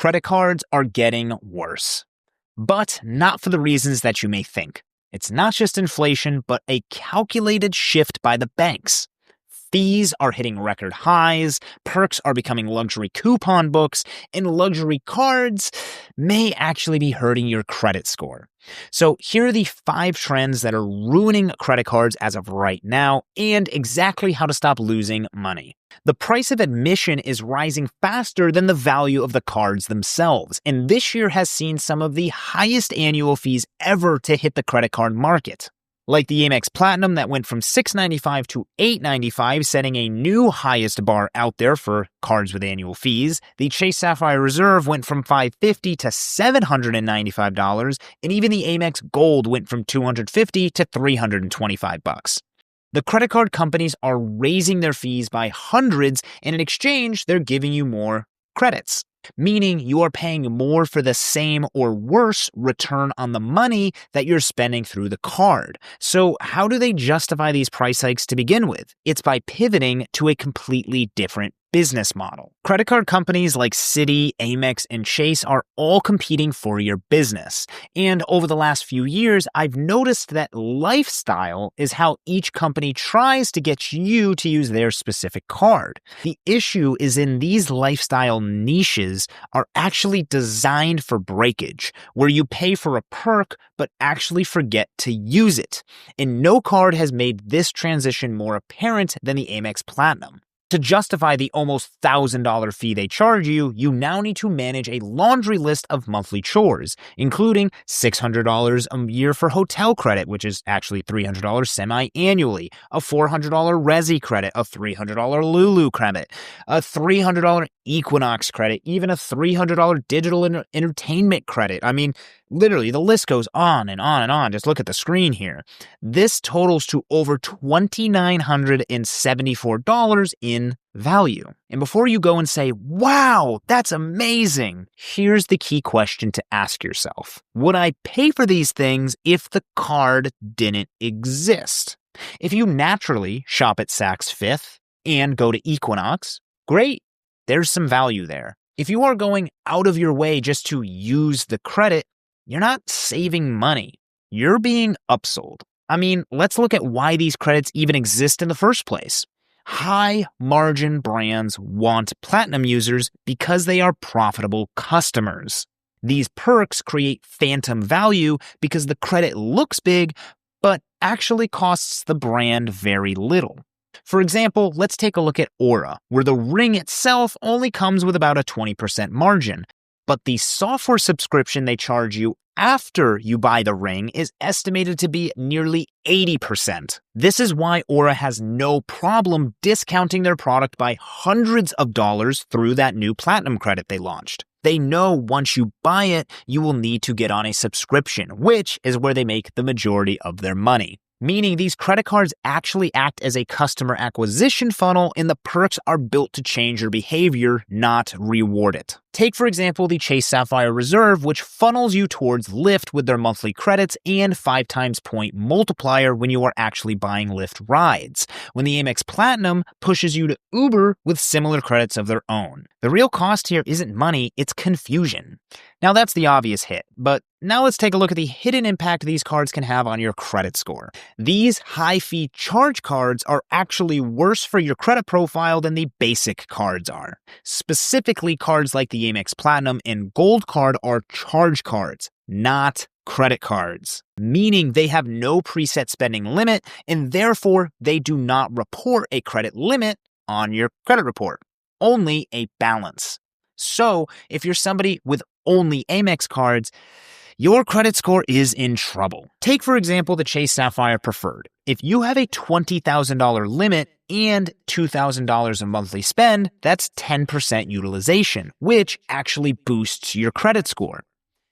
Credit cards are getting worse, but not for the reasons that you may think. It's not just inflation, but a calculated shift by the banks. Fees are hitting record highs, perks are becoming luxury coupon books, and luxury cards may actually be hurting your credit score. So here are the 5 trends that are ruining credit cards as of right now, and exactly how to stop losing money. The price of admission is rising faster than the value of the cards themselves, and this year has seen some of the highest annual fees ever to hit the credit card market. Like the Amex Platinum that went from $695 to $895, setting a new highest bar out there for cards with annual fees. The Chase Sapphire Reserve went from $550 to $795, and even the Amex Gold went from $250 to $325. The credit card companies are raising their fees by hundreds, and in exchange, they're giving you more credits, meaning you are paying more for the same or worse return on the money that you're spending through the card. So how do they justify these price hikes to begin with? It's by pivoting to a completely different business model. Credit card companies like Citi, Amex, and Chase are all competing for your business. And over the last few years, I've noticed that lifestyle is how each company tries to get you to use their specific card. The issue is in these lifestyle niches are actually designed for breakage, where you pay for a perk but actually forget to use it. And no card has made this transition more apparent than the Amex Platinum. To justify the almost $1,000 fee they charge you, you now need to manage a laundry list of monthly chores, including $600 a year for hotel credit, which is actually $300 semi-annually, a $400 Resi credit, a $300 Lulu credit, a $300 Equinox credit, even a $300 digital entertainment credit. I mean, literally, the list goes on and on and on. Just look at the screen here. This totals to over $2,974 in value. And before you go and say, wow, that's amazing, here's the key question to ask yourself. Would I pay for these things if the card didn't exist? If you naturally shop at Saks Fifth and go to Equinox, great, there's some value there. If you are going out of your way just to use the credit, you're not saving money. You're being upsold. I mean, let's look at why these credits even exist in the first place. High-margin brands want platinum users because they are profitable customers. These perks create phantom value because the credit looks big, but actually costs the brand very little. For example, let's take a look at Aura, where the ring itself only comes with about a 20% margin, but the software subscription they charge you after you buy the ring is estimated to be nearly 80%. This is why Aura has no problem discounting their product by hundreds of dollars through that new platinum credit they launched. They know once you buy it, you will need to get on a subscription, which is where they make the majority of their money. Meaning these credit cards actually act as a customer acquisition funnel, and the perks are built to change your behavior, not reward it. Take, for example, the Chase Sapphire Reserve, which funnels you towards Lyft with their monthly credits and 5 times point multiplier when you are actually buying Lyft rides, when the Amex Platinum pushes you to Uber with similar credits of their own. The real cost here isn't money, it's confusion. Now that's the obvious hit, but now let's take a look at the hidden impact these cards can have on your credit score. These high-fee charge cards are actually worse for your credit profile than the basic cards are. Specifically, cards like the Amex Platinum and Gold card are charge cards, not credit cards, meaning they have no preset spending limit, and therefore they do not report a credit limit on your credit report, only a balance. So if you're somebody with only Amex cards, your credit score is in trouble. Take, for example, the Chase Sapphire Preferred. If you have a $20,000 limit and $2,000 a monthly spend, that's 10% utilization, which actually boosts your credit score.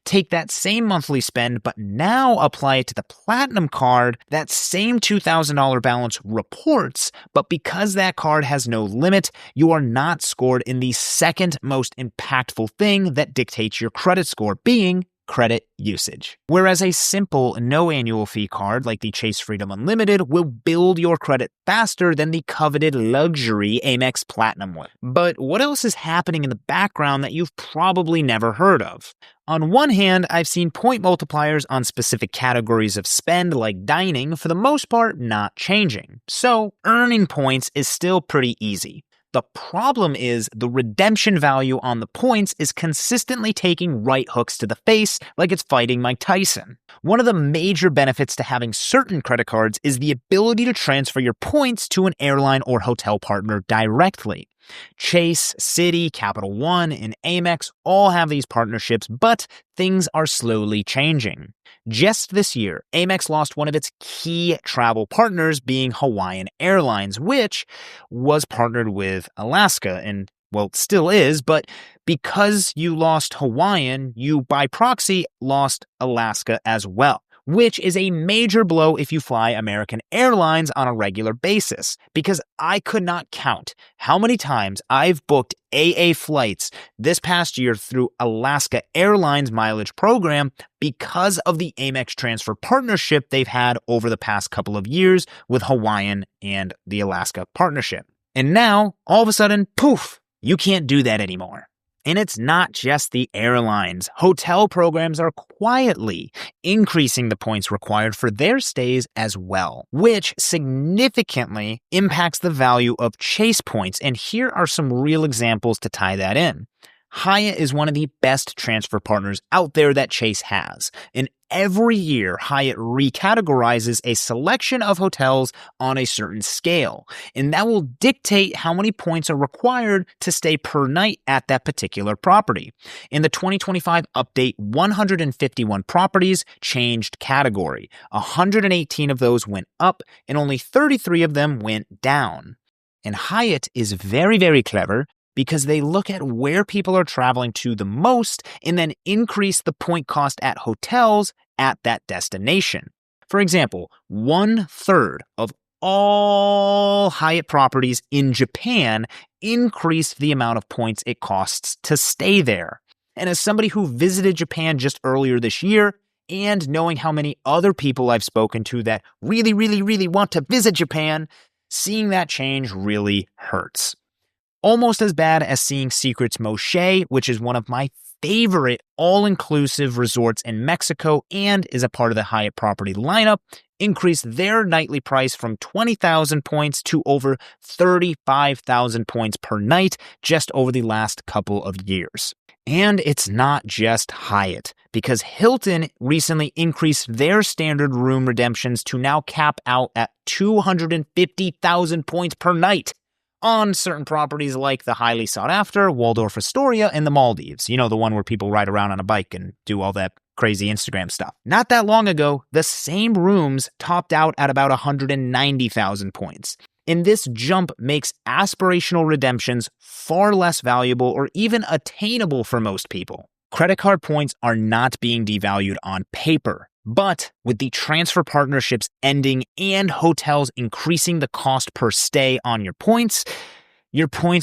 Take that same monthly spend, but now apply it to the Platinum card. That same $2,000 balance reports, but because that card has no limit, you are not scored in the second most impactful thing that dictates your credit score, being credit usage. Whereas a simple no annual fee card like the Chase Freedom Unlimited will build your credit faster than the coveted luxury Amex Platinum will. But what else is happening in the background that you've probably never heard of? On one hand, I've seen point multipliers on specific categories of spend like dining for the most part not changing. So earning points is still pretty easy. The problem is the redemption value on the points is consistently taking right hooks to the face like it's fighting Mike Tyson. One of the major benefits to having certain credit cards is the ability to transfer your points to an airline or hotel partner directly. Chase, Citi, Capital One, and Amex all have these partnerships, but things are slowly changing. Just this year, Amex lost one of its key travel partners, being Hawaiian Airlines, which was partnered with Alaska and, well, still is, but because you lost Hawaiian, you by proxy lost Alaska as well, which is a major blow if you fly American Airlines on a regular basis, because I could not count how many times I've booked AA flights this past year through Alaska Airlines mileage program because of the Amex transfer partnership they've had over the past couple of years with Hawaiian and the Alaska partnership. And now, all of a sudden, poof, you can't do that anymore. And it's not just the airlines. Hotel programs are quietly increasing the points required for their stays as well, which significantly impacts the value of Chase points. And here are some real examples to tie that in. Hyatt is one of the best transfer partners out there that Chase has. And every year, Hyatt recategorizes a selection of hotels on a certain scale. And that will dictate how many points are required to stay per night at that particular property. In the 2025 update, 151 properties changed category. 118 of those went up, and only 33 of them went down. And Hyatt is very, very clever, because they look at where people are traveling to the most and then increase the point cost at hotels at that destination. For example, 1/3 of all Hyatt properties in Japan increased the amount of points it costs to stay there. And as somebody who visited Japan just earlier this year, and knowing how many other people I've spoken to that really, really, really want to visit Japan, seeing that change really hurts. Almost as bad as seeing Secrets Moshe, which is one of my favorite all-inclusive resorts in Mexico and is a part of the Hyatt property lineup, increased their nightly price from 20,000 points to over 35,000 points per night just over the last couple of years. And it's not just Hyatt, because Hilton recently increased their standard room redemptions to now cap out at 250,000 points per night on certain properties like the highly sought-after Waldorf Astoria in the Maldives. You know, the one where people ride around on a bike and do all that crazy Instagram stuff. Not that long ago, the same rooms topped out at about 190,000 points. And this jump makes aspirational redemptions far less valuable or even attainable for most people. Credit card points are not being devalued on paper. But with the transfer partnerships ending and hotels increasing the cost per stay on your points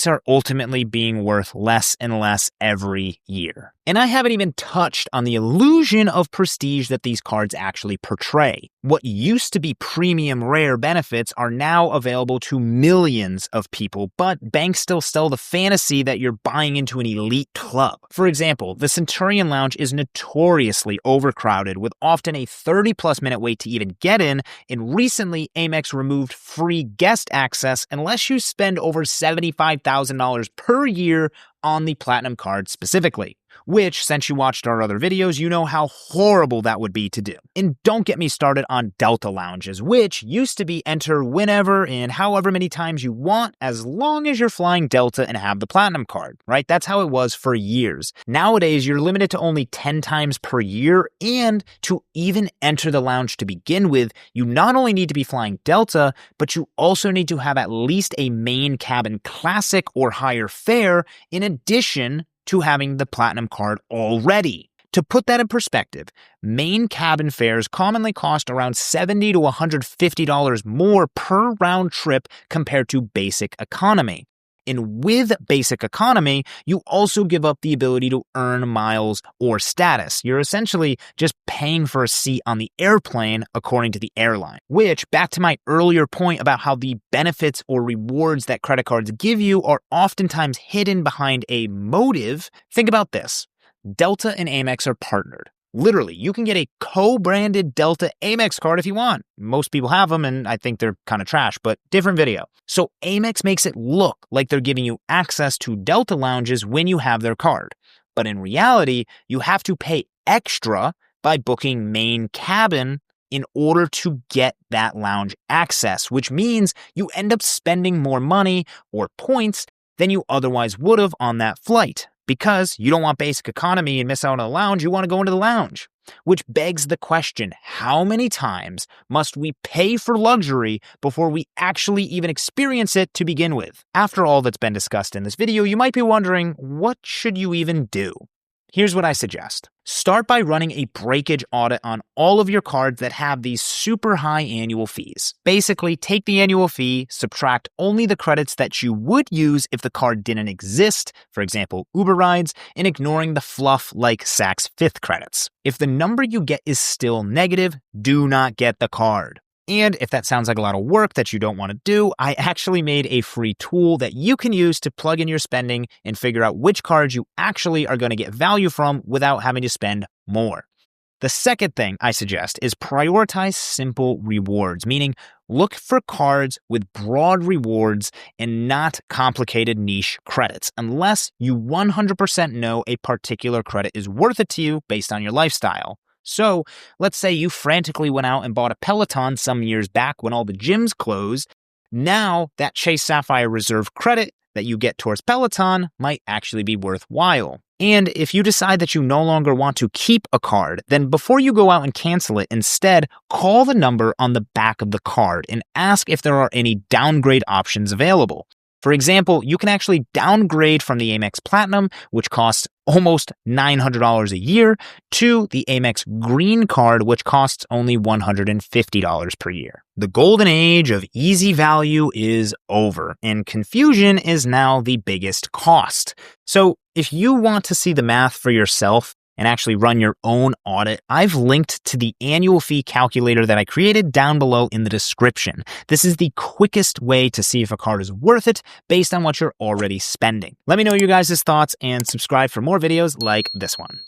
are ultimately being worth less and less every year. And I haven't even touched on the illusion of prestige that these cards actually portray. What used to be premium rare benefits are now available to millions of people, but banks still sell the fantasy that you're buying into an elite club. For example, the Centurion Lounge is notoriously overcrowded with often a 30-plus minute wait to even get in, and recently Amex removed free guest access unless you spend over $75,000 per year on the Platinum card specifically. Which, since you watched our other videos, you know how horrible that would be to do. And don't get me started on Delta lounges, which used to be enter whenever and however many times you want, as long as you're flying Delta and have the Platinum card, right? That's how it was for years. Nowadays, you're limited to only 10 times per year, and to even enter the lounge to begin with, you not only need to be flying Delta, but you also need to have at least a main cabin classic or higher fare in addition to having the Platinum card already. To put that in perspective, main cabin fares commonly cost around $70 to $150 more per round trip compared to basic economy. And with basic economy, you also give up the ability to earn miles or status. You're essentially just paying for a seat on the airplane according to the airline. Which, back to my earlier point about how the benefits or rewards that credit cards give you are oftentimes hidden behind a motive, think about this. Delta and Amex are partnered. Literally, you can get a co-branded Delta Amex card if you want. Most people have them, and I think they're kind of trash, but different video. So Amex makes it look like they're giving you access to Delta lounges when you have their card. But in reality, you have to pay extra by booking main cabin in order to get that lounge access, which means you end up spending more money or points than you otherwise would have on that flight. Because you don't want basic economy and miss out on a lounge, you want to go into the lounge. Which begs the question, how many times must we pay for luxury before we actually even experience it to begin with? After all that's been discussed in this video, you might be wondering, what should you even do? Here's what I suggest. Start by running a breakage audit on all of your cards that have these super high annual fees. Basically, take the annual fee, subtract only the credits that you would use if the card didn't exist, for example, Uber rides, and ignoring the fluff like Saks Fifth credits. If the number you get is still negative, do not get the card. And if that sounds like a lot of work that you don't want to do, I actually made a free tool that you can use to plug in your spending and figure out which cards you actually are going to get value from without having to spend more. The second thing I suggest is prioritize simple rewards, meaning look for cards with broad rewards and not complicated niche credits, unless you 100% know a particular credit is worth it to you based on your lifestyle. So let's say you frantically went out and bought a Peloton some years back when all the gyms closed. Now that Chase Sapphire Reserve credit that you get towards Peloton might actually be worthwhile. And if you decide that you no longer want to keep a card, then before you go out and cancel it, instead call the number on the back of the card and ask if there are any downgrade options available. For example, you can actually downgrade from the Amex Platinum, which costs almost $900 a year, to the Amex Green Card, which costs only $150 per year. The golden age of easy value is over, and confusion is now the biggest cost. So if you want to see the math for yourself and actually run your own audit, I've linked to the annual fee calculator that I created down below in the description. This is the quickest way to see if a card is worth it based on what you're already spending. Let me know your guys' thoughts and subscribe for more videos like this one.